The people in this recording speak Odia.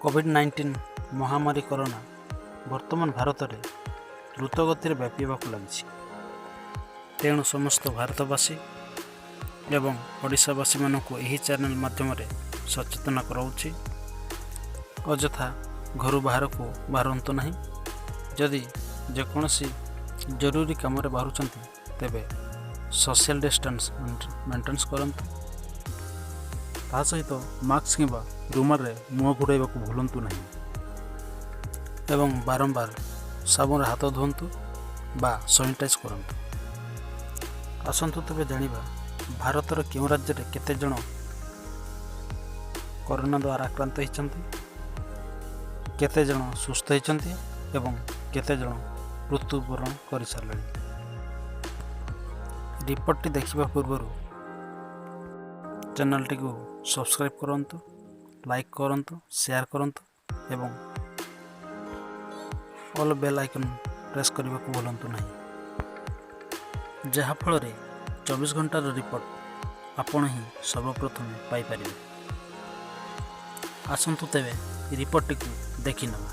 କୋଭିଡ୍-19 ମହାମାରୀ କରୋନା ବର୍ତ୍ତମାନ ଭାରତରେ ଦ୍ରୁତଗତିରେ ବ୍ୟାପିବାକୁ ଲାଗିଛି। ତେଣୁ ସମସ୍ତ ଭାରତବାସୀ ଏବଂ ଓଡ଼ିଶାବାସୀମାନଙ୍କୁ ଏହି ଚ୍ୟାନେଲ ମାଧ୍ୟମରେ ସଚେତନ କରାଉଛି। ଅଯଥା ଘରୁ ବାହାରକୁ ବାହାରନ୍ତୁ ନାହିଁ। ଯଦି ଯେକୌଣସି ଜରୁରୀ କାମରେ ବାହାରୁଛନ୍ତି ତେବେ ସୋସିଆଲ ଡିଷ୍ଟାନ୍ସ ମେଣ୍ଟେନ୍ସ କରନ୍ତୁ। ତା ସହିତ ମାସ୍କ କିମ୍ବା ରୁମାଲରେ ମୁହଁ ଘୋଡ଼ାଇବାକୁ ଭୁଲନ୍ତୁ ନାହିଁ ଏବଂ ବାରମ୍ବାର ସାବୁନରେ ହାତ ଧୁଅନ୍ତୁ ବା ସାନିଟାଇଜ୍ କରନ୍ତୁ। ଆସନ୍ତୁ ତେବେ ଜାଣିବା ଭାରତର କେଉଁ ରାଜ୍ୟରେ କେତେ ଜଣ କରୋନା ଦ୍ୱାରା ଆକ୍ରାନ୍ତ ହୋଇଛନ୍ତି, କେତେ ଜଣ ସୁସ୍ଥ ହୋଇଛନ୍ତି ଏବଂ କେତେ ଜଣ ମୃତ୍ୟୁବରଣ କରିସାରିଲେଣି। ରିପୋର୍ଟଟି ଦେଖିବା ପୂର୍ବରୁ ଚ୍ୟାନେଲଟିକୁ ସବସ୍କ୍ରାଇବ୍ କରନ୍ତୁ, ଲାଇକ୍ କରନ୍ତୁ, ସେୟାର କରନ୍ତୁ ଏବଂ ଅଲ୍ ବେଲ୍ ଆଇକନ୍ ପ୍ରେସ୍ କରିବାକୁ ଭୁଲନ୍ତୁ ନାହିଁ, ଯାହାଫଳରେ 24 ଘଣ୍ଟାର ରିପୋର୍ଟ ଆପଣ ହିଁ ସର୍ବପ୍ରଥମେ ପାଇପାରିବେ। ଆସନ୍ତୁ ତେବେ ରିପୋର୍ଟଟିକୁ ଦେଖିନେବା।